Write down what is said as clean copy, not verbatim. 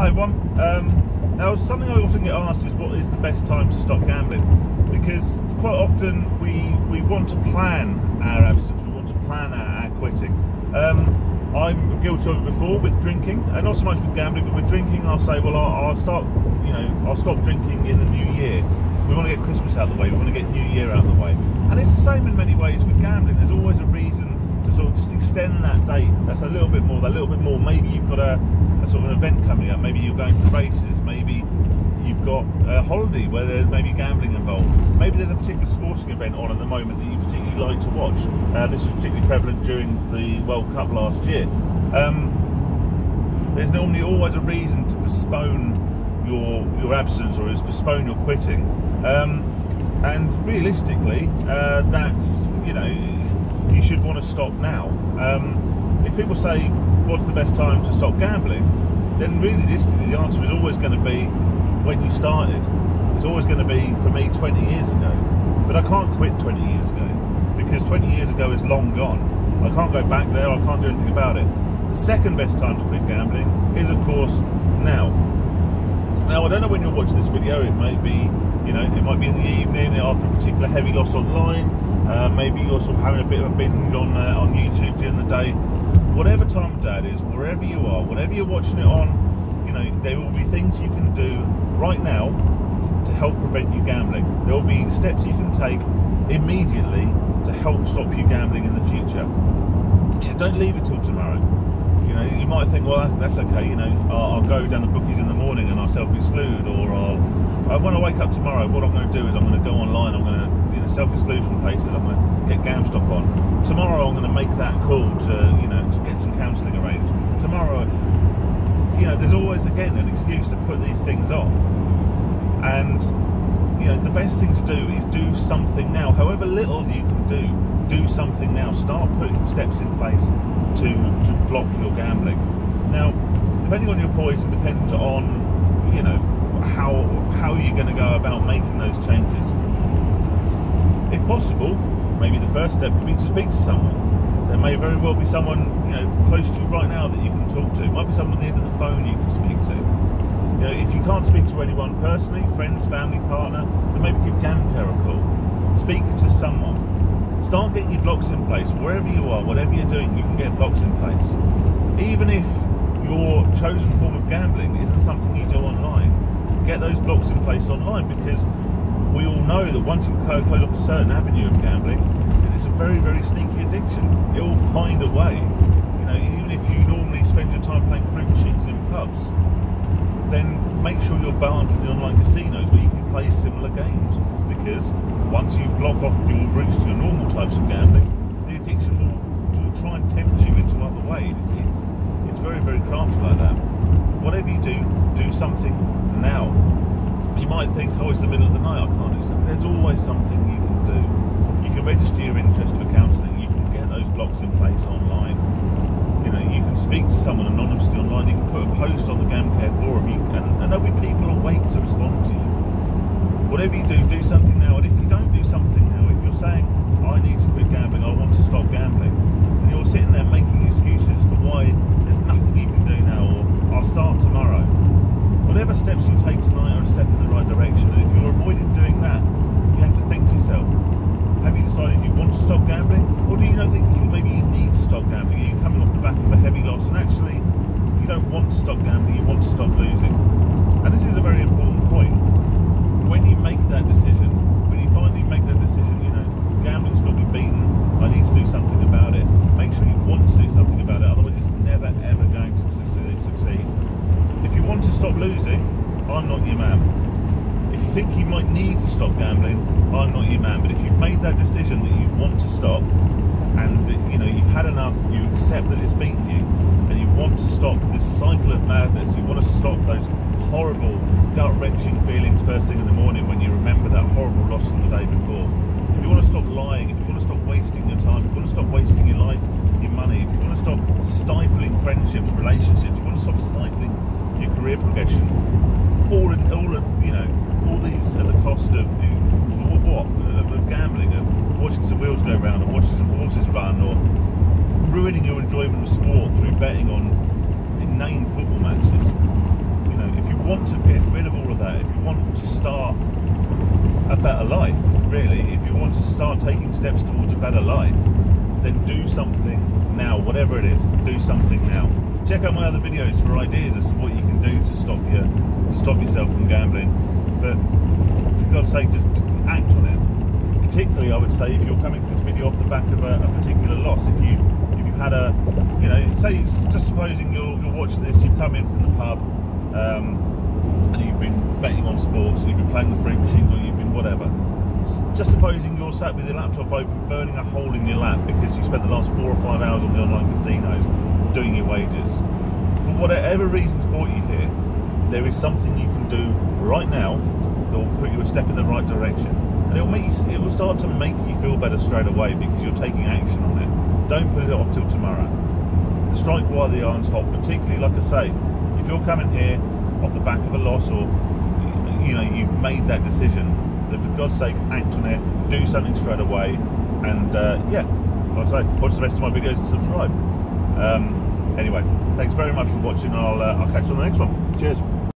Hi everyone. Now something I often get asked is what is the best time to stop gambling? Because quite often we want to plan our abstinence, we want to plan our quitting. I'm guilty of it before with drinking, and not so much with gambling, but with drinking I'll say, well, I'll stop drinking in the new year. We want to get Christmas out of the way, we want to get New Year out of the way. And it's the same in many ways with gambling. There's always a reason to sort of just extend that date. That's a little bit more, maybe you've got a sort of an event coming up, maybe you're going to the races, maybe you've got a holiday where there's maybe gambling involved, maybe there's a particular sporting event on at the moment that you particularly like to watch. This was particularly prevalent during the World Cup last year. There's normally always a reason to postpone your absence, or is postpone your quitting, and realistically that's, you should want to stop now. If people say what's the best time to stop gambling, then realistically the answer is always going to be when you started. It's always going to be, for me, 20 years ago. But I can't quit 20 years ago, because 20 years ago is long gone. I can't go back there, I can't do anything about it. The second best time to quit gambling is, of course, now. Now, I don't know when you're watching this video. It might be, it might be in the evening after a particular heavy loss online. Maybe you're sort of having a bit of a binge on YouTube during the day. Whatever time of day it is, wherever you are, whatever you're watching it on, there will be things you can do right now to help prevent you gambling. There will be steps you can take immediately to help stop you gambling in the future. Don't leave it till tomorrow. You might think, well, that's okay, I'll go down the bookies in the morning and I'll self-exclude, or when I wake up tomorrow, what I'm going to do is I'm going to go online, I'm going to, self-exclude from places, I'm going to get GamStop on. Tomorrow I'm going to make that call to get some counselling arranged. Tomorrow, there's always, again, an excuse to put these things off. And, the best thing to do is do something now. However little you can do something now. Start putting steps in place to block your gambling. Now, depending on your poison, depends on, how you're going to go about making those changes. If possible, maybe the first step would be to speak to someone. There may very well be someone, close to you right now that you can talk to. It might be someone on the end of the phone you can speak to. If you can't speak to anyone personally, friends, family, partner, then maybe give GamCare a call. Speak to someone. Start getting your blocks in place. Wherever you are, whatever you're doing, you can get blocks in place. Even if your chosen form of gambling isn't something you do online, get those blocks in place online, because we all know that once you close off a certain avenue of gambling, it's a very, very sneaky addiction. It will find a way. Even if you normally spend your time playing fruit machines in pubs, then make sure you're barred from the online casinos where you can play similar games, because once you block off your routes to your normal types of gambling, the addiction will try and tempt you into other ways. It's very, very crafty like that. Whatever you do something now. You might think, oh, it's the middle of the night, I can't do something. There's always something you can do. You can register your interest for counselling. You can get those blocks in place online. You can speak to someone anonymously online. You can put a post on the GamCare forum, and there'll be people awake to respond to you. Whatever you do something now. And if you don't do something now, if you're saying, I need to quit gambling, I want to stop gambling, and you're sitting there making excuses for why there's nothing you can do now, or I'll start tomorrow. Whatever steps you take tonight are a step in the right direction, and if you're avoiding doing that, you have to think to yourself, have you decided you want to stop gambling, or do you think maybe you need to stop gambling? Are you coming off the back of a heavy loss, and actually you don't want to stop gambling, you want to stop losing? And this is a very important point. When you make that decision, when you finally make that decision, gambling's got to be beaten, I need to do something about it, make sure you want to do something about it, otherwise it's never ever going to succeed. If you want to stop losing, I'm not your man. If you think you might need to stop gambling, I'm not your man. But if you've made that decision that you want to stop, and that, you've had enough, you accept that it's beaten you, and you want to stop this cycle of madness, you want to stop those horrible, gut-wrenching feelings first thing in the morning when you remember that horrible loss from the day before. If you want to stop lying, if you want to stop wasting your time, if you want to stop wasting your life, your money, if you want to stop stifling friendships, relationships, if you want to stop stifling your career progression, all these at the cost of gambling, of watching some wheels go round, and watching some horses run, or ruining your enjoyment of sport through betting on inane football matches. want to get rid of all of that, if you want to start a better life, really, if you want to start taking steps towards a better life, then do something now, whatever it is, do something now. Check out my other videos for ideas as to what you can do to stop yourself from gambling. But for God's sake, just act on it. Particularly, I would say, if you're coming to this video off the back of a particular loss, if you've had a, you know, say, just supposing you're watching this, you've come in from the pub, and you've been betting on sports, you've been playing the freak machines, or you've been whatever. Just supposing you're sat with your laptop open, burning a hole in your lap because you spent the last 4 or 5 hours on the online casinos doing your wagers. For whatever reason's brought you here, there is something you can do right now that will put you a step in the right direction, and it will start to make you feel better straight away because you're taking action on it. Don't put it off till tomorrow. Strike while the iron's hot. Particularly, like I say, if you're coming here off the back of a loss, or you know you've made that decision, then for God's sake, act on it. Do something straight away, and yeah, like I say, watch the rest of my videos and subscribe. Anyway, thanks very much for watching. I'll catch you on the next one. Cheers.